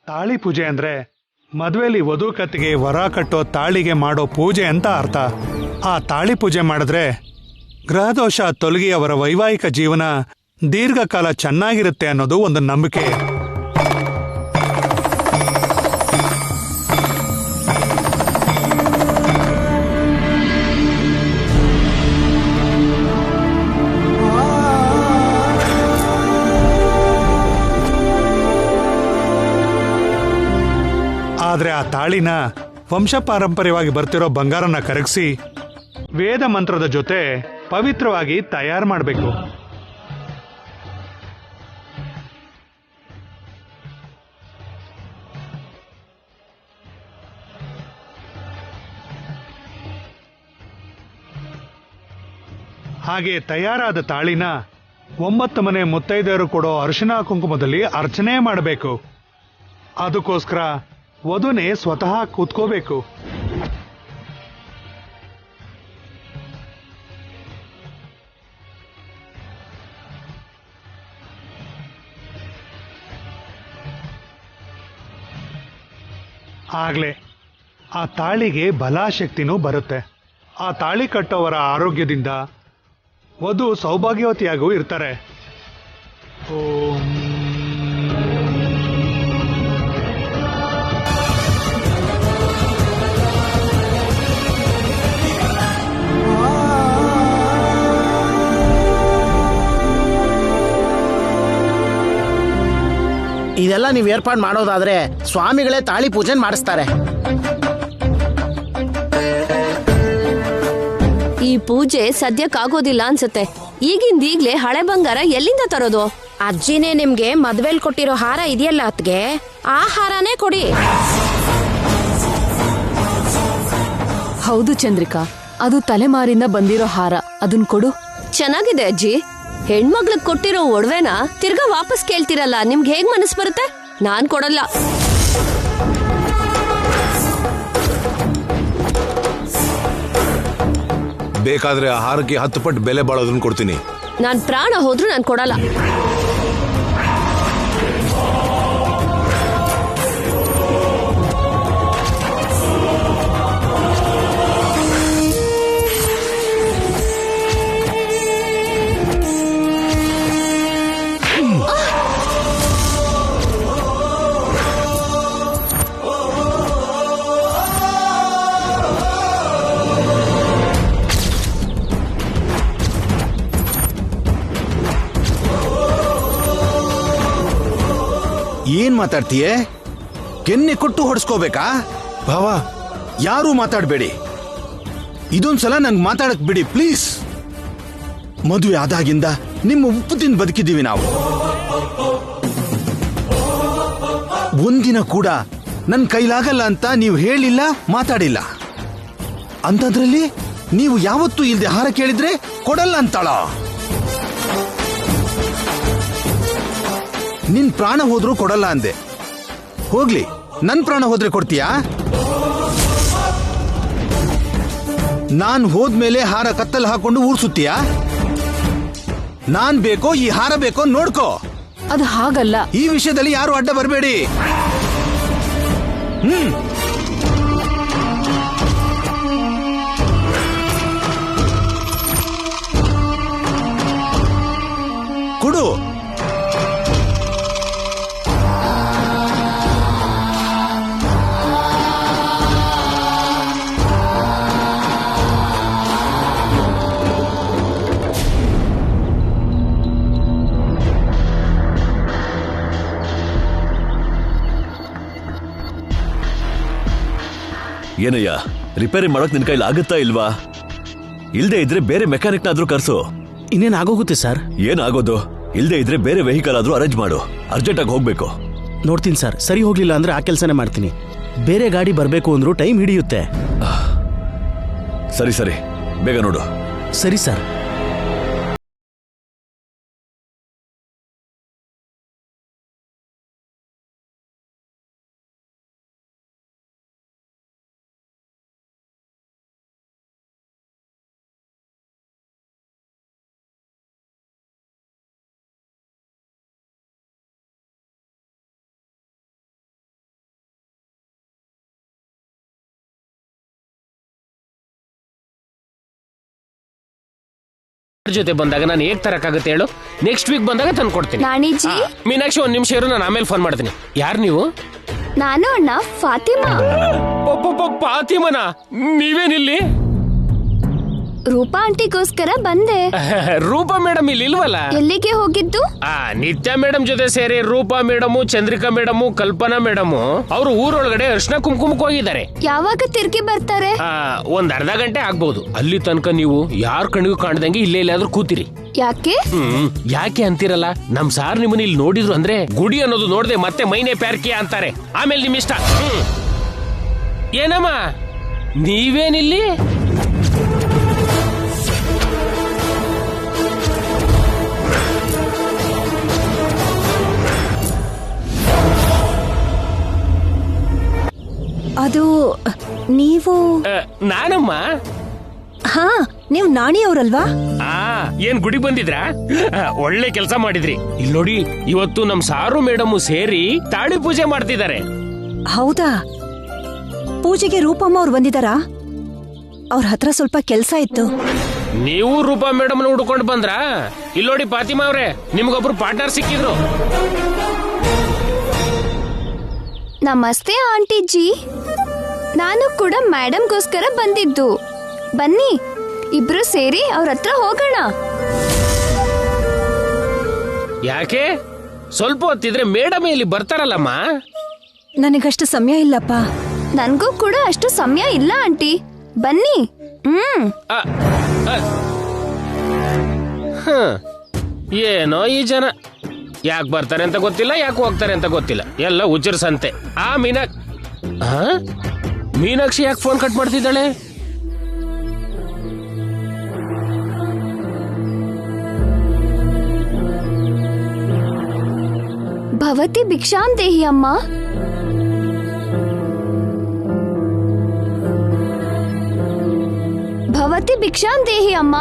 ತಾಳಿ ಪೂಜೆ ಅಂದ್ರೆ ಮದುವೆಲಿ ವಧು ಕತ್ತಿಗೆ ವರ ಕಟ್ಟೋ ತಾಳಿಗೆ ಮಾಡೋ ಪೂಜೆ ಅಂತ ಅರ್ಥ. ಆ ತಾಳಿ ಪೂಜೆ ಮಾಡಿದ್ರೆ ಗ್ರಹದೋಷ ತೊಲಗಿ ಅವರ ವೈವಾಹಿಕ ಜೀವನ ದೀರ್ಘಕಾಲ ಚೆನ್ನಾಗಿರುತ್ತೆ ಅನ್ನೋದು ಒಂದು ನಂಬಿಕೆ. ಆದ್ರೆ ಆ ತಾಳಿನ ವಂಶ ಪಾರಂಪರ್ಯವಾಗಿ ಬರ್ತಿರೋ ಬಂಗಾರನ ಕರಗಿಸಿ ವೇದ ಮಂತ್ರದ ಜೊತೆ ಪವಿತ್ರವಾಗಿ ತಯಾರು ಮಾಡಬೇಕು. ಹಾಗೆ ತಯಾರಾದ ತಾಳಿನ 9 ಮನೆ ಮುತ್ತೈದೆಯರು ಕೊಡೋ ಅರಿಶಿನ ಕುಂಕುಮದಲ್ಲಿ ಅರ್ಚನೆ ಮಾಡಬೇಕು. ಅದಕ್ಕೋಸ್ಕರ ವಧುನೇ ಸ್ವತಃ ಕೂತ್ಕೋಬೇಕು. ಆಗ್ಲೇ ಆ ತಾಳಿಗೆ ಬಲಾಶಕ್ತಿನೂ ಬರುತ್ತೆ. ಆ ತಾಳಿ ಕಟ್ಟೋವರ ಆರೋಗ್ಯದಿಂದ ವಧು ಸೌಭಾಗ್ಯವತಿಯಾಗೂ ಇರ್ತಾರೆ. ಓಂ ಇದೆಲ್ಲ ನೀವು ಏರ್ಪಾಡು ಮಾಡೋದಾದ್ರೆ ಸ್ವಾಮಿಗಳೇ ತಾಳಿ ಪೂಜೆ ಮಾಡಿಸ್ತಾರೆ. ಈ ಪೂಜೆ ಸದ್ಯಕ್ಕಾಗೋದಿಲ್ಲ ಅನ್ಸುತ್ತೆ. ಈಗಿಂದೀಗ್ಲೇ ಹಳೆ ಬಂಗಾರ ಎಲ್ಲಿಂದ ತರೋದು? ಅಜ್ಜಿನೇ ನಿಮ್ಗೆ ಮದ್ವೆಲ್ ಕೊಟ್ಟಿರೋ ಹಾರ ಇದೆಯಲ್ಲ ಅತ್ಗೆ, ಆ ಹಾರನೇ ಕೊಡಿ. ಹೌದು ಚಂದ್ರಿಕಾ, ಅದು ತಲೆಮಾರಿಂದ ಬಂದಿರೋ ಹಾರ, ಅದನ್ ಕೊಡು. ಚೆನ್ನಾಗಿದೆ ಅಜ್ಜಿ. ಹೆಣ್ಮಗ್ಳಿಗೆ ಕೊಟ್ಟಿರೋ ಒಡವೆನ ತಿರ್ಗಾ ವಾಪಸ್ ಕೇಳ್ತಿರಲ್ಲ, ನಿಮ್ಗೆ ಹೇಗ್ ಮನಸ್ ಬರುತ್ತೆ? ನಾನ್ ಕೊಡಲ್ಲ. ಬೇಕಾದ್ರೆ ಆ ಹಾರಕ್ಕೆ 10 ಪಟ್ಟು ಬೆಲೆ ಬಾಳೋದನ್ನ ಕೊಡ್ತೀನಿ. ನಾನ್ ಪ್ರಾಣ ಹೋದ್ರೂ ನಾನ್ ಕೊಡಲ್ಲ. ಏನ್ ಮಾತಾಡ್ತೀಯೇ? ಕೆನ್ನೆ ಕೊಟ್ಟು ಹೊಡ್ಸ್ಕೋಬೇಕಾ? ಭಾವ, ಯಾರು ಮಾತಾಡ್ಬೇಡಿ. ಇದೊಂದ್ಸಲ ನಂಗೆ ಮಾತಾಡಕ್ ಬಿಡಿ ಪ್ಲೀಸ್. ಮದುವೆ ಆದಾಗಿಂದ ನಿಮ್ಮ ಉಪ್ಪು ತಿಂದು ಬದುಕಿದ್ದೀವಿ ನಾವು. ಒಂದಿನ ಕೂಡ ನನ್ನ ಕೈಲಾಗಲ್ಲ ಅಂತ ನೀವು ಹೇಳಿಲ್ಲ, ಮಾತಾಡಿಲ್ಲ. ಅಂಥದ್ರಲ್ಲಿ ನೀವು ಯಾವತ್ತೂ ಇಲ್ದೆ ಹಾರ ಕೇಳಿದ್ರೆ ಕೊಡಲ್ಲ ಅಂತಾಳ. ನಿನ್ ಪ್ರಾಣ ಹೋದ್ರೂ ಕೊಡಲ್ಲ ಅಂದೆ. ಹೋಗ್ಲಿ, ನನ್ ಪ್ರಾಣ ಹೋದ್ರೆ ಕೊಡ್ತೀಯಾ? ನಾನ್ ಹೋದ್ಮೇಲೆ ಹಾರ ಕತ್ತಲ್ ಹಾಕೊಂಡು ಊರ್ಸುತ್ತೀಯಾ? ನಾನ್ ಬೇಕೋ ಈ ಹಾರ ಬೇಕೋ ನೋಡ್ಕೋ. ಅದು ಹಾಗಲ್ಲ. ಈ ವಿಷಯದಲ್ಲಿ ಯಾರು ಅಡ್ಡ ಬರಬೇಡಿ. ಕೊಡು. ಏನಯ್ಯ, ರಿಪೇರಿ ಮಾಡೋಕ್ ನಿನ್ ಕೈಲಿ ಆಗುತ್ತಾ ಇಲ್ವಾ? ಇಲ್ದೇ ಇದ್ರೆ ಬೇರೆ ಮೆಕ್ಯಾನಿಕ್ನಾದ್ರೂ ಕರ್ಸು. ಇನ್ನೇನ್ ಆಗೋಗುತ್ತೆ ಸರ್? ಏನಾಗೋದು? ಇಲ್ದೇ ಇದ್ರೆ ಬೇರೆ ವೆಹಿಕಲ್ ಆದ್ರೂ ಅರೇಂಜ್ ಮಾಡು. ಅರ್ಜೆಂಟ್ ಆಗಿ ಹೋಗ್ಬೇಕು. ನೋಡ್ತೀನಿ ಸರ್, ಸರಿ ಹೋಗ್ಲಿಲ್ಲ ಅಂದ್ರೆ ಆ ಕೆಲಸನೇ ಮಾಡ್ತೀನಿ. ಬೇರೆ ಗಾಡಿ ಬರ್ಬೇಕು ಅಂದ್ರೂ ಟೈಮ್ ಹಿಡಿಯುತ್ತೆ. ಸರಿ ಸರಿ, ಬೇಗ ನೋಡು. ಸರಿ ಸರ್. ಜೊತೆ ಬಂದಾಗ ನಾನು ಹೇಗ್ ತರಕಾಗುತ್ತೆ ಹೇಳು? ನೆಕ್ಸ್ಟ್ ವೀಕ್ ಬಂದಾಗ ತಂದು ಕೊಡ್ತೀನಿ. ನಾಣಿಜಿ. ಮೀನಾಕ್ಷಿ, ಒಂದ್ ನಿಮಿಷ ಇರು, ನಾನು ಆಮೇಲೆ ಫೋನ್ ಮಾಡ್ತೀನಿ. ಯಾರು ನೀವು? ನಾನು ಅಣ್ಣ ಫಾತಿಮಾ. ಫಾತಿಮನಾ? ನೀವೇನಿಲ್ಲಿ? ರೂಪಾ ಆಂಟಿಗೋಸ್ಕರ ಬಂದೆ. ರೂಪಾ ಮೇಡಮ್ ಇಲ್ಲಿ ಇಲ್ವಲ್ಲ? ಎಲ್ಲಿಗೆ ಹೋಗಿದ್ದು? ನಿತ್ಯ ಮೇಡಮ್ ಜೊತೆ ಸೇರಿ ರೂಪಾ ಮೇಡಮು, ಚಂದ್ರಿಕಾ ಮೇಡಮು, ಕಲ್ಪನಾ ಮೇಡಮು ಅವರು ಊರೊಳಗಡೆ ಅರ್ಶನ ಕುಂಕುಮಕ್ಕೆ ಹೋಗಿದ್ದಾರೆ. ಯಾವಾಗ ತಿರ್ಗಿ ಬರ್ತಾರೆ? ಒಂದ್ ಅರ್ಧ ಗಂಟೆ ಆಗ್ಬಹುದು. ಅಲ್ಲಿ ತನಕ ನೀವು ಯಾರ ಕಣ್ಣಿಗೂ ಕಾಣ್ದಂಗೆ ಇಲ್ಲೇ ಎಲ್ಲಾದ್ರೂ ಕೂತಿರಿ. ಯಾಕೆ? ಯಾಕೆ ಅಂತಿರಲ್ಲ, ನಮ್ ಸಾರ್ ನಿಮ್ಮನ್ನ ಇಲ್ಲಿ ನೋಡಿದ್ರು ಅಂದ್ರೆ ಗುಡಿ ಅನ್ನೋದು ನೋಡದೆ ಮತ್ತೆ ಮೈನೆ ಪ್ಯಾರ್ಕಿ ಅಂತಾರೆ. ಆಮೇಲೆ ನಿಮ್ ಇಷ್ಟ. ಏನಮ್ಮ ನೀವೇನಿಲ್ಲಿ? ಅದು ನೀವು? ನಾನಮ್ಮ. ಹಾ, ನೀವು ನಾಣಿ ಅವ್ರಲ್ವಾ? ಏನ್ ಗುಡಿ ಬಂದಿದ್ರಾ? ಒಳ್ಳೆ ಕೆಲಸ ಮಾಡಿದ್ರಿ. ಇಲ್ಲಿ ನೋಡಿ, ಇವತ್ತು ನಮ್ ಸಾರು ಮೇಡಮ್ ಸೇರಿ ತಾಳಿ ಪೂಜೆ ಮಾಡ್ತಿದ್ದಾರೆ. ಹೌದಾ? ಪೂಜೆಗೆ ರೂಪಮ್ಮ ಅವ್ರು ಬಂದಿದಾರಾ? ಅವ್ರ ಹತ್ರ ಸ್ವಲ್ಪ ಕೆಲ್ಸ ಇತ್ತು. ನೀವು ರೂಪಾ ಮೇಡಮ್ ಹುಡ್ಕೊಂಡು ಬಂದ್ರಾ? ಇಲ್ಲಿ ನೋಡಿ ಫಾತಿಮಾ ಅವ್ರೆ, ನಿಮ್ಗೊಬ್ರು ಪಾರ್ಟ್ನರ್ ಸಿಕ್ಕಿದ್ರು. ನಮಸ್ತೆ ಆಂಟಿಜಿ. ನಾನು ಕೂಡ ಮೇಡಮ್ಗೋಸ್ಕರ ಬಂದಿದ್ದು. ಬನ್ನಿ, ಇಬ್ರು ಸೇರಿ ಅವ್ರ ಹತ್ರ ಹೋಗೋಣ. ಯಾಕೆ? ಸ್ವಲ್ಪ ಹೊತ್ತಿದ್ರೆ ಮೇಡಮ್ ಇಲ್ಲಿ ಬರ್ತಾರಲ್ಲಮ್ಮ. ನನಗಷ್ಟು ಸಮಯ ಇಲ್ಲಪ್ಪ. ನನ್ಗೂ ಕೂಡ ಅಷ್ಟು ಸಮಯ ಇಲ್ಲ ಆಂಟಿ. ಬನ್ನಿ. ಏನೋ ಈ ಜನ, ಯಾಕೆ ಬರ್ತಾರೆ ಅಂತ ಗೊತ್ತಿಲ್ಲ, ಯಾಕೆ ಹೋಗ್ತಾರೆ ಅಂತ ಗೊತ್ತಿಲ್ಲ. ಎಲ್ಲ ಹುಚ್ಚರ ಸಂತೆ. ಮೀನಾಕ್ಷಿ ಯಾಕೆ ಫೋನ್ ಕಟ್ ಮಾಡ್ತಿದ್ದಾಳೆ? ಭವತಿ ಭಿಕ್ಷಾಂ ದೇಹಿ ಅಮ್ಮ. ಭವತಿ ಭಿಕ್ಷಾಂ ದೇಹಿ ಅಮ್ಮ.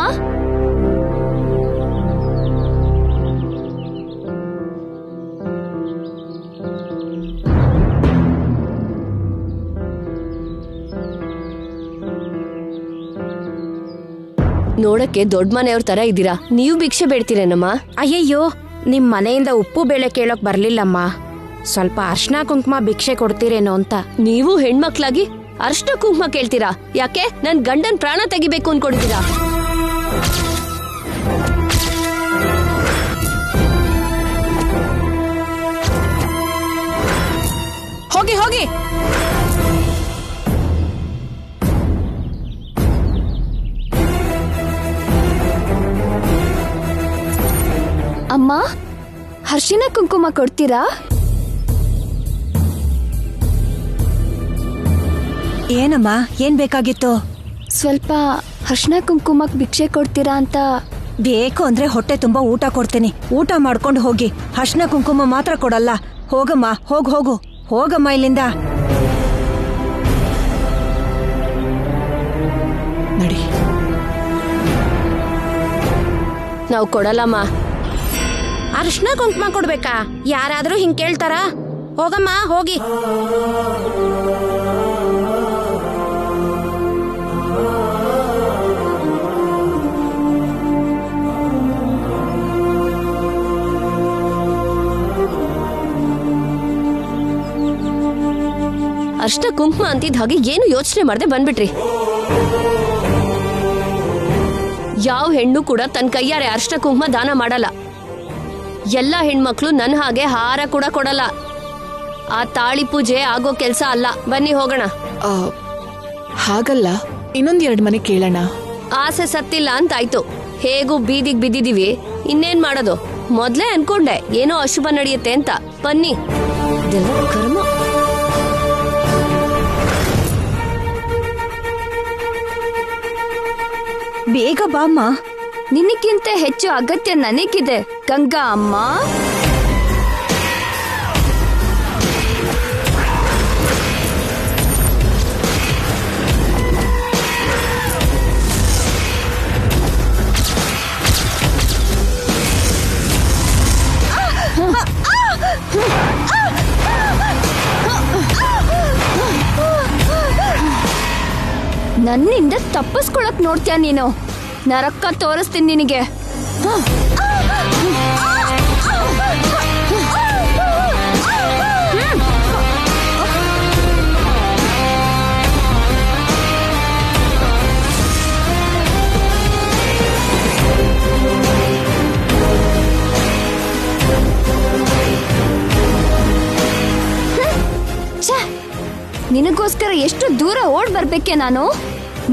ನೋಡಕ್ಕೆ ದೊಡ್ಡ ಮನೆಯವ್ರ ತರ ಇದ್ದೀರಾ. ನೀವು ಭಿಕ್ಷೆ ಬೇಡ್ತೀರೇನಮ್ಮ? ಅಯ್ಯಯ್ಯೋ, ನಿಮ್ ಮನೆಯಿಂದ ಉಪ್ಪು ಬೇಳೆ ಕೇಳೋಕ್ ಬರ್ಲಿಲ್ಲಮ್ಮ. ಸ್ವಲ್ಪ ಅರ್ಶನ ಕುಂಕುಮ ಭಿಕ್ಷೆ ಕೊಡ್ತೀರೇನೋ ಅಂತ. ನೀವು ಹೆಣ್ಮಕ್ಳಾಗಿ ಅರ್ಶನ ಕುಂಕುಮ ಕೇಳ್ತೀರಾ? ಯಾಕೆ? ನನ್ ಗಂಡನ್ ಪ್ರಾಣ ತೆಗಿಬೇಕು ಅನ್ಕೊಂಡಿದ್ದೀರಾ? ಹೋಗಿ ಹೋಗಿ. ಅಮ್ಮ, ಅರ್ಶಿನ ಕುಂಕುಮ ಕೊಡ್ತೀರಾ? ಏನಮ್ಮ, ಏನ್ ಬೇಕಾಗಿತ್ತು? ಸ್ವಲ್ಪ ಅರ್ಶಿನ ಕುಂಕುಮಕ್ ಭಿಕ್ಷೆ ಕೊಡ್ತೀರಾ ಅಂತ. ಬೇಕು ಅಂದ್ರೆ ಹೊಟ್ಟೆ ತುಂಬಾ ಊಟ ಕೊಡ್ತೀನಿ. ಊಟ ಮಾಡ್ಕೊಂಡು ಹೋಗಿ. ಅರ್ಶಿನ ಕುಂಕುಮ ಮಾತ್ರ ಕೊಡಲ್ಲ. ಹೋಗಮ್ಮ, ಹೋಗು ಹೋಗಮ್ಮ ಇಲ್ಲಿಂದ. ನಡಿ. ನಾವು ಕೊಡಲ್ಲಮ್ಮ. ಅರ್ಶನ ಕುಂಕುಮ ಕೊಡ್ಬೇಕಾ? ಯಾರಾದ್ರೂ ಹಿಂಗ್ ಕೇಳ್ತಾರ? ಹೋಗಮ್ಮ, ಹೋಗಿ. ಅರ್ಶಿನ ಕುಂಕುಮ ಅಂತಿದ್ದ ಹಾಗೆ ಏನು ಯೋಚನೆ ಮಾಡದೆ ಬಂದ್ಬಿಟ್ರಿ. ಯಾವ ಹೆಣ್ಣು ಕೂಡ ತನ್ನ ಕೈಯಾರೆ ಅರ್ಶಿನ ಕುಂಕುಮ ದಾನ ಮಾಡಲ್ಲ. ಎಲ್ಲ ಹೆಣ್ಮಕ್ಳು ನನ್ನ ಹಾಗೆ ಹಾರ ಕೂಡ ಕೊಡಲ್ಲ. ಆ ತಾಳಿ ಪೂಜೆ ಆಗೋ ಕೆಲ್ಸ ಅಲ್ಲ. ಬನ್ನಿ ಹೋಗೋಣ. ಹಾಗಲ್ಲ, ಇನ್ನೊಂದ್ 2 ಮನೆ ಕೇಳೋಣ. ಆಸೆ ಸತ್ತಿಲ್ಲ ಅಂತಾಯ್ತು. ಹೇಗೂ ಬೀದಿಗೆ ಬಿದ್ದಿದೀವಿ, ಇನ್ನೇನ್ ಮಾಡೋದು? ಮೊದ್ಲೇ ಅನ್ಕೊಂಡೆ ಏನೋ ಅಶುಭ ನಡೆಯುತ್ತೆ ಅಂತ. ಬನ್ನಿ. ಕರ್ಮ. ಬೇಗ ಬಾಮ್ಮ. ನಿನಕ್ಕಿಂತ ಹೆಚ್ಚು ಅಗತ್ಯ ನನಗಿದೆ ಗಂಗಾ ಅಮ್ಮ. ನನ್ನಿಂದ ತಪ್ಪಿಸ್ಕೊಳಕ್ ನೋಡ್ತೀಯ ನೀನು? ನರಕ್ಕ ತೋರಿಸ್ತೀನಿ ನಿನಗೆ. ನಿನಗೋಸ್ಕರ ಎಷ್ಟು ದೂರ ಓಡ್ ಬರ್ಬೇಕೆ ನಾನು.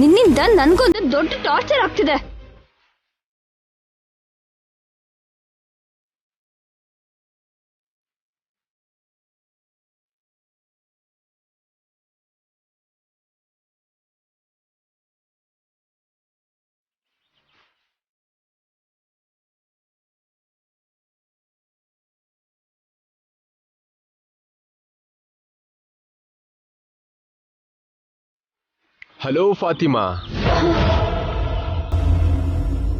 ನಿನ್ನಿಂದ ನನ್ಗೊಂದು ದೊಡ್ಡ ಟಾರ್ಚರ್ ಆಗ್ತಿದೆ. ಹಲೋ ಫಾತಿಮಾ.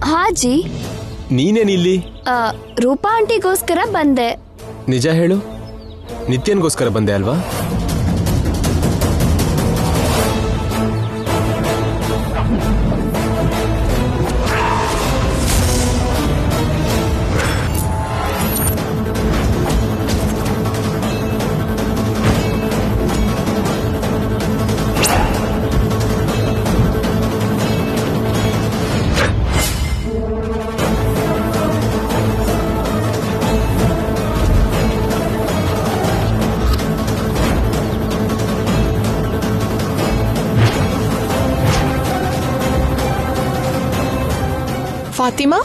ಹಾಜಿ. ನೀನೇನಿಲ್ಲಿ? ರೂಪಾ ಆಂಟಿಗೋಸ್ಕರ ಬಂದೆ. ನಿಜ ಹೇಳು, ನಿತ್ಯನ್ಗೋಸ್ಕರ ಬಂದೆ ಅಲ್ವಾ? ಫಾತಿಮಾ,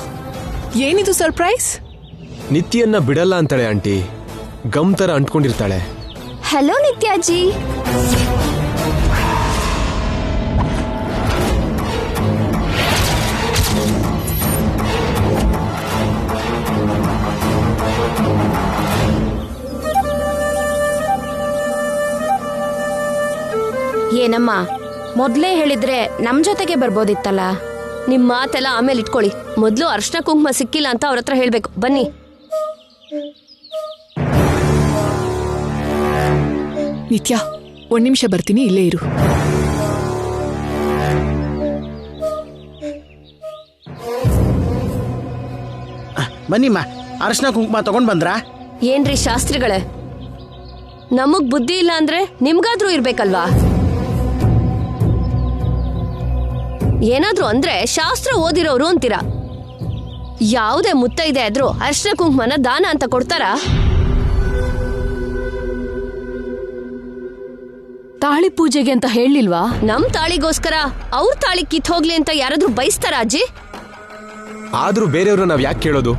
ಏನಿದು ಸರ್ಪ್ರೈಸ್? ನಿತ್ಯನ್ನ ಬಿಡಲ್ಲ ಅಂತಾಳೆ ಆಂಟಿ. ಗಮ್ ತರ ಅಂಟ್ಕೊಂಡಿರ್ತಾಳೆ. ಹಲೋ ನಿತ್ಯಾಜಿ. ಏನಮ್ಮ, ಮೊದ್ಲೇ ಹೇಳಿದ್ರೆ ನಮ್ ಜೊತೆಗೆ ಬರ್ಬೋದಿತ್ತಲ್ಲ. ನಿಮ್ ಮಾತೆಲ್ಲ ಆಮೇಲೆ ಇಟ್ಕೊಳ್ಳಿ. ಮೊದ್ಲು ಅರ್ಶನ ಕುಂಕುಮ ಸಿಕ್ಕಿಲ್ಲ ಅಂತ ಅವ್ರ ಹತ್ರ ಹೇಳ್ಬೇಕು. ಬನ್ನಿ. ನಿತ್ಯ, 1 ನಿಮಿಷ ಬರ್ತೀನಿ, ಇಲ್ಲೇ ಇರು. ಬನ್ನಿಮ್ಮ, ಅರಶಿನ ಕುಂಕುಮ ತಗೊಂಡ್ ಬಂದ್ರಾ? ಏನ್ರಿ ಶಾಸ್ತ್ರಿಗಳೇ, ನಮಗ್ ಬುದ್ಧಿ ಇಲ್ಲ ಅಂದ್ರೆ ನಿಮ್ಗಾದ್ರೂ ಇರ್ಬೇಕಲ್ವಾ? ಏನಾದ್ರೂ ಅಂದ್ರೆ ಶಾಸ್ತ್ರ ಓದಿರೋರು ಅಂತೀರಾ. ಯಾವುದೇ ಮುತ್ತೈದೆ ಆದ್ರೂ ಅರ್ಶನ ಕುಂಕುಮನ ದಾನ ಅಂತ ಕೊಡ್ತಾರಾ? ತಾಳಿ ಪೂಜೆಗೆ ಅಂತ ಹೇಳಿಲ್ವಾ? ನಮ್ ತಾಳಿಗೋಸ್ಕರ ಅವ್ರ ತಾಳಿ ಕಿತ್ ಹೋಗ್ಲಿ ಅಂತ ಯಾರಾದ್ರೂ ಬಯಸ್ತಾರ ಅಜ್ಜಿ? ಆದ್ರೂ ಬೇರೆಯವ್ರನ್ನ ನಾವ್ ಯಾಕೆ ಕೇಳೋದು?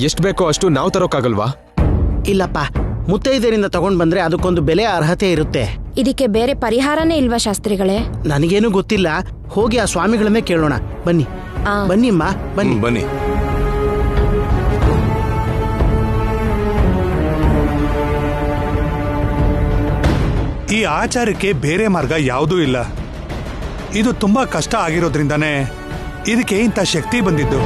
ಎಷ್ಟು ಬೇಕೋ ಅಷ್ಟು ನಾವು ತರೋಕ್ಕಾಗಲ್ವಾ? ಇಲ್ಲಪ್ಪ, ಮುತ್ತೈದೆಯರಿಂದ ತಗೊಂಡ್ ಬಂದ್ರೆ ಅದಕ್ಕೊಂದು ಬೆಲೆ ಅರ್ಹತೆ ಇರುತ್ತೆ. ಇದಕ್ಕೆ ಬೇರೆ ಪರಿಹಾರನೇ ಇಲ್ವಾ ಶಾಸ್ತ್ರಿಗಳೇ? ನನಗೇನು ಗೊತ್ತಿಲ್ಲ, ಹೋಗಿ ಆ ಸ್ವಾಮಿಗಳನ್ನೇ ಕೇಳೋಣ. ಬನ್ನಿ. ಬನ್ನಿಮ್ಮ, ಬನ್ನಿ. ಬನ್ನಿ. ಈ ಆಚಾರಕ್ಕೆ ಬೇರೆ ಮಾರ್ಗ ಯಾವುದೂ ಇಲ್ಲ. ಇದು ತುಂಬಾ ಕಷ್ಟ ಆಗಿರೋದ್ರಿಂದಾನೇ ಇದಕ್ಕೆ ಇಂಥ ಶಕ್ತಿ ಬಂದಿದ್ದು.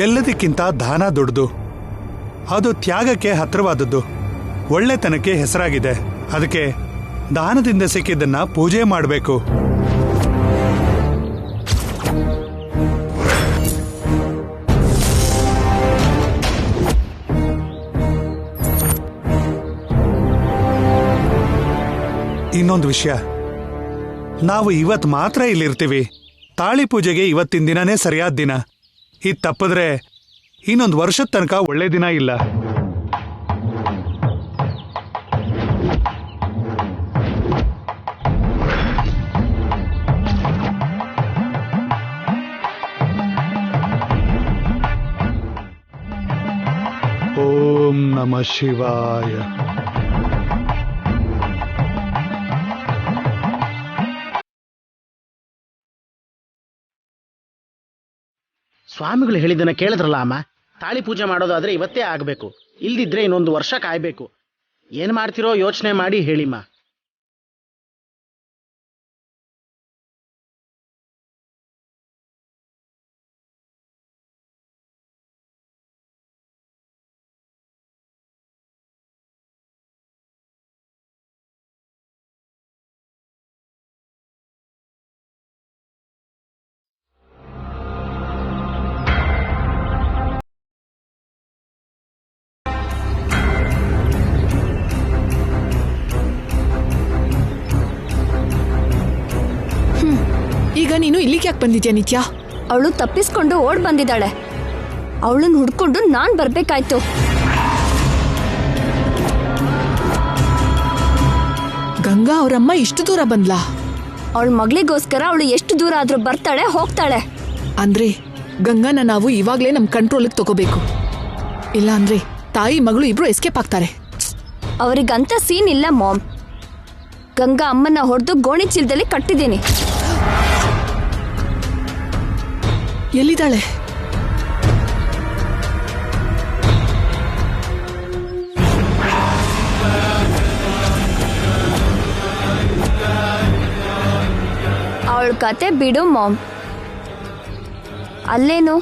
ಎಲ್ಲದಕ್ಕಿಂತ ದಾನ ದೊಡ್ಡದು. ಅದು ತ್ಯಾಗಕ್ಕೆ ಹತ್ರವಾದದ್ದು, ಒಳ್ಳೆತನಕ್ಕೆ ಹೆಸರಾಗಿದೆ. ಅದಕ್ಕೆ ದಾನದಿಂದ ಸಿಕ್ಕಿದ್ದನ್ನ ಪೂಜೆ ಮಾಡಬೇಕು. ಇನ್ನೊಂದು ವಿಷಯ, ನಾವು ಇವತ್ತು ಮಾತ್ರ ಇಲ್ಲಿರ್ತೀವಿ. ತಾಳಿ ಪೂಜೆಗೆ ಇವತ್ತಿನ ದಿನನೇ ಸರಿಯಾದ ದಿನ. ಇದು ತಪ್ಪಿದ್ರೆ ಇನ್ನೊಂದು ವರ್ಷದ ತನಕ ಒಳ್ಳೆ ದಿನ ಇಲ್ಲ. ಓಂ ನಮಃ ಶಿವಾಯ. ಸ್ವಾಮಿಗಳು ಹೇಳಿದ್ದನ್ನ ಕೇಳಿದ್ರಲ್ಲ ಅಮ್ಮ. ತಾಳಿ ಪೂಜೆ ಮಾಡೋದಾದ್ರೆ ಇವತ್ತೇ ಆಗಬೇಕು, ಇಲ್ದಿದ್ರೆ ಇನ್ನೊಂದು ವರ್ಷ ಕಾಯ್ಬೇಕು. ಏನ್ ಮಾಡ್ತಿರೋ ಯೋಚನೆ ಮಾಡಿ ಹೇಳಿಮ್ಮ. ನೀನು ಇಲ್ಲಿಗೆ ಯಾಕೆ ಬಂದಿದ್ಯಾ ನಿತ್ಯ? ಅವಳು ತಪ್ಪಿಸ್ಕೊಂಡು ಓಡ್ ಬಂದಿದ್ದಾಳೆ. ಅವಳನ್ನ ಹುಡ್ಕೊಂಡು ನಾನ್ ಬರ್ಬೇಕಾಯ್ತು. ಗಂಗಾ ಅವರಮ್ಮ ಇಷ್ಟು ದೂರ ಬಂದ್ಲಾ? ಅವಳ ಮಗಳಿಗೋಸ್ಕರ ಅವಳು ಎಷ್ಟು ದೂರ ಆದ್ರೂ ಬರ್ತಾಳೆ, ಹೋಗ್ತಾಳೆ. ಅಂದ್ರೆ ಗಂಗಾನ ನಾವು ಇವಾಗ್ಲೇ ನಮ್ ಕಂಟ್ರೋಲ್ಗೆ ತಗೋಬೇಕು. ಇಲ್ಲ ಅಂದ್ರೆ ತಾಯಿ ಮಗಳು ಇಬ್ರು ಎಸ್ಕೇಪ್ ಆಗ್ತಾರೆ. ಅವರಿಗಂತ ಸೀನ್ ಇಲ್ಲ ಮಾಮ್. ಗಂಗಾ ಅಮ್ಮನ ಹೊಡೆದು ಗೋಣಿ ಚೀಲದಲ್ಲಿ ಕಟ್ಟಿದ್ದೀನಿ. ಎಲ್ಲಿದ್ದಾಳೆ? ಅವಳ ಕತೆ ಬಿಡು ಮಾಮ್. ಅಲ್ಲೇನು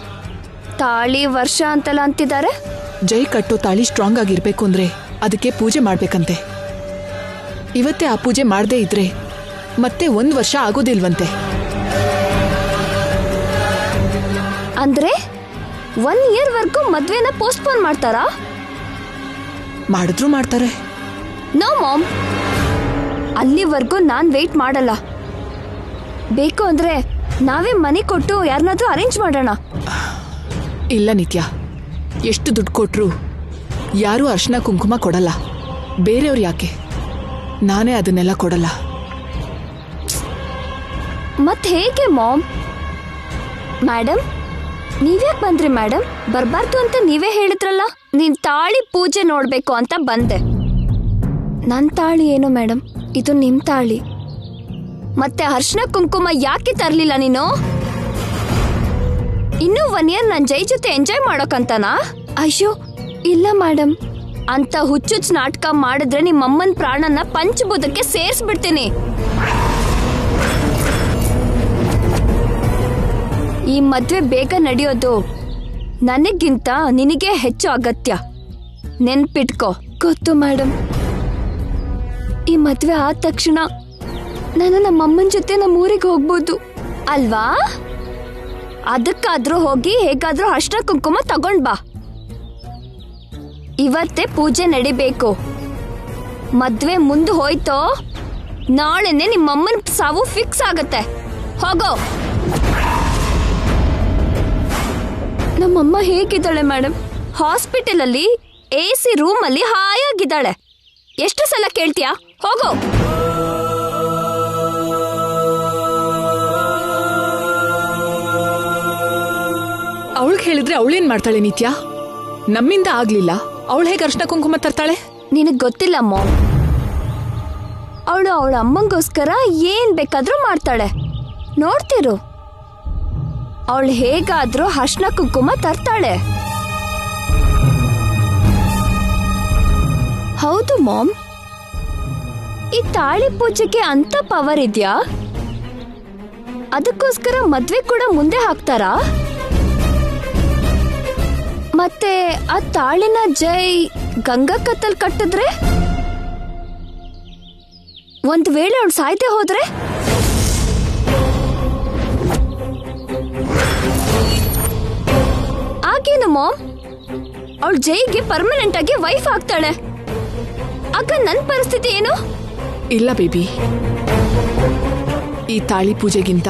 ತಾಳಿ ವರ್ಷ ಅಂತೆಲ್ಲ ಅಂತಿದ್ದಾರೆ. ಜೈ ಕಟ್ಟೋ ತಾಳಿ ಸ್ಟ್ರಾಂಗ್ ಆಗಿರ್ಬೇಕು ಅಂದ್ರೆ ಅದಕ್ಕೆ ಪೂಜೆ ಮಾಡ್ಬೇಕಂತೆ. ಇವತ್ತೇ ಆ ಪೂಜೆ ಮಾಡದೇ ಇದ್ರೆ ಮತ್ತೆ 1 ವರ್ಷ ಆಗೋದಿಲ್ವಂತೆ. ಅಂದ್ರೆ 1 ಇಯರ್ ವರ್ಗೂ ಮದ್ವೆನ ಪೋಸ್ಟ್ಪೋನ್ ಮಾಡ್ತಾರಾ? ಮಾಡಿದ್ರು ಮಾಡ್ತಾರೆ. ನೋ ಮಾಮ್, ಅಲ್ಲಿವರೆಗೂ ನಾನ್ ವೇಟ್ ಮಾಡಲ್ಲ. ಬೇಕು ಅಂದ್ರೆ ನಾವೇ ಮನೆ ಕೊಟ್ಟು ಯಾರನ್ನಾದ್ರೂ ಅರೇಂಜ್ ಮಾಡೋಣ. ಇಲ್ಲ ನಿತ್ಯ, ಎಷ್ಟು ದುಡ್ಡು ಕೊಟ್ರು ಯಾರೂ ಅರ್ಶನ ಕುಂಕುಮ ಕೊಡಲ್ಲ. ಬೇರೆಯವ್ರು ಯಾಕೆ? ನಾನೇ ಅದನ್ನೆಲ್ಲ ಕೊಡಲ್ಲ. ಮತ್ ಹೇಗೆ ಮಾಮ್? ಮೇಡಮ್, ನೀವ್ಯಾಕೆ ಬಂದ್ರಿ ಮೇಡಮ್? ಬರ್ಬಾರ್ದು ಅಂತ ನೀವೇ ಹೇಳಿದ್ರಲ್ಲ. ನೀನ್ ತಾಳಿ ಪೂಜೆ ನೋಡ್ಬೇಕು ಅಂತ ಬಂದೆ. ನನ್ ತಾಳಿ ಏನು ಮೇಡಮ್, ಇದು ನಿಮ್ ತಾಳಿ. ಮತ್ತೆ ಅರ್ಶನ ಕುಂಕುಮ ಯಾಕೆ ತರ್ಲಿಲ್ಲ ನೀನು? ಇನ್ನೂ 1 ಇಯರ್ ನನ್ ಜೈ ಜೊತೆ ಎಂಜಾಯ್ ಮಾಡೋಕಂತನಾ? ಅಯ್ಯೋ ಇಲ್ಲ ಮೇಡಮ್, ಅಂತ ಹುಚ್ಚುಚ್ಚು ನಾಟಕ ಮಾಡಿದ್ರೆ ನಿಮ್ಮಮ್ಮನ ಪ್ರಾಣನ ಪಂಚಭೂತಕ್ಕೆ ಸೇರಿಸ್ಬಿಡ್ತೀನಿ. ಈ ಮದ್ವೆ ಬೇಗ ನಡೆಯೋದು ನನಗಿಂತ ನಿನಗೆ ಹೆಚ್ಚು ಅಗತ್ಯ. ನೆನ್ಪಿಟ್ಕೋ. ಗೊತ್ತು ಮೇಡಮ್. ಈ ಮದ್ವೆ ಆದ ತಕ್ಷಣ ನಾನು ನಮ್ಮಮ್ಮನ ಜೊತೆ ನಮ್ಮ ಊರಿಗೆ ಹೋಗ್ಬೋದು ಅಲ್ವಾ? ಅದಕ್ಕಾದ್ರೂ ಹೋಗಿ ಹೇಗಾದ್ರೂ ಅರ್ಶನ ಕುಂಕುಮ ತಗೊಂಡ್ ಬಾ. ಇವತ್ತೇ ಪೂಜೆ ನಡಿಬೇಕು. ಮದ್ವೆ ಮುಂದೆ ಹೋಯ್ತೋ ನಾಳೆನೆ ನಿಮ್ಮಮ್ಮನ ಸಾವು ಫಿಕ್ಸ್ ಆಗತ್ತೆ. ಹೋಗೋ. ನಮ್ಮಮ್ಮ ಹೇಗಿದ್ದಾಳೆ ಮೇಡಮ್? ಹಾಸ್ಪಿಟಲ್ ಅಲ್ಲಿ AC ರೂಮ್ ಅಲ್ಲಿ ಹಾಯಾಗಿದ್ದಾಳೆ. ಎಷ್ಟು ಸಲ ಕೇಳ್ತೀಯಾ? ಹೋಗೋ. ಅವಳಿಗೆ ಹೇಳಿದ್ರೆ ಅವಳೇನ್ ಮಾಡ್ತಾಳೆ ನಿತ್ಯ? ನಮ್ಮಿಂದ ಆಗ್ಲಿಲ್ಲ, ಅವಳು ಹೇಗೆ ಅರ್ಶನ ಕುಂಕುಮ ತರ್ತಾಳೆ? ನಿನಗ್ ಗೊತ್ತಿಲ್ಲ ಮಾಮ್. ಅವಳು ಅವಳ ಅಮ್ಮಂಗೋಸ್ಕರ ಏನ್ ಬೇಕಾದ್ರೂ ಮಾಡ್ತಾಳೆ. ನೋಡ್ತಿರು, ಅವಳು ಹೇಗಾದ್ರೂ ಅರ್ಶನ ಕುಂಕುಮ ತರ್ತಾಳೆ. ಹೌದು ಮಾಮ್, ಈ ತಾಳಿ ಪೂಜೆಗೆ ಅಂತ ಪವರ್ ಇದ್ಯಾ? ಅದಕ್ಕೋಸ್ಕರ ಮದ್ವೆ ಕೂಡ ಮುಂದೆ ಹಾಕ್ತಾರಾ? ಮತ್ತೆ ಆ ತಾಳಿನ ಜೈ ಗಂಗಾ ಕತ್ತಲ್ ಕಟ್ಟಿದ್ರೆ, ಒಂದ್ ವೇಳೆ ಅವಳು ಸಾಯ್ದೆ ಹೋದ್ರೆ? ಆಗೇನು ಮಾಮ್? ಅವಳು ಜೈಗೆ ಪರ್ಮನೆಂಟ್ ಆಗಿ ವೈಫ್ ಆಗ್ತಾಳೆ. ಆಗ ನನ್ ಪರಿಸ್ಥಿತಿ ಏನು? ಇಲ್ಲ ಬೇಬಿ, ಈ ತಾಳಿ ಪೂಜೆಗಿಂತ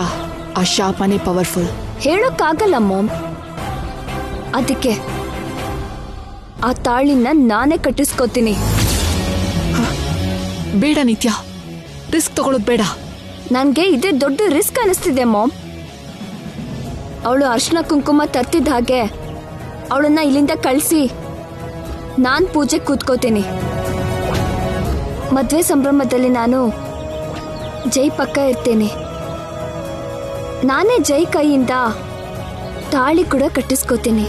ಆ ಶಾಪನೇ ಪವರ್ಫುಲ್. ಹೇಳೋಕ್ಕಾಗಲ್ಲ ಮಾಮ್. ಅದಕ್ಕೆ ಆ ತಾಳಿನ ನಾನೇ ಕಟ್ಟಿಸ್ಕೋತೀನಿ. ಬೇಡ ನಿತ್ಯ, ರಿಸ್ಕ್ ತಗೊಳ್ಳೋದು ಬೇಡ. ನನ್ಗೆ ಇದೇ ದೊಡ್ಡ ರಿಸ್ಕ್ ಅನಿಸ್ತಿದೆ ಮಾಮ್. ಅವಳು ಅರ್ಶನ ಕುಂಕುಮ ತರ್ತಿದ್ದ ಹಾಗೆ ಅವಳನ್ನ ಇಲ್ಲಿಂದ ಕಳಿಸಿ ನಾನ್ ಪೂಜೆ ಕೂತ್ಕೋತೀನಿ. ಮದ್ವೆ ಸಂಭ್ರಮದಲ್ಲಿ ನಾನು ಜೈ ಪಕ್ಕ ಇರ್ತೇನೆ. ನಾನೇ ಜೈ ಕೈಯಿಂದ ತಾಳಿ ಕೂಡ ಕಟ್ಟಿಸ್ಕೋತೀನಿ.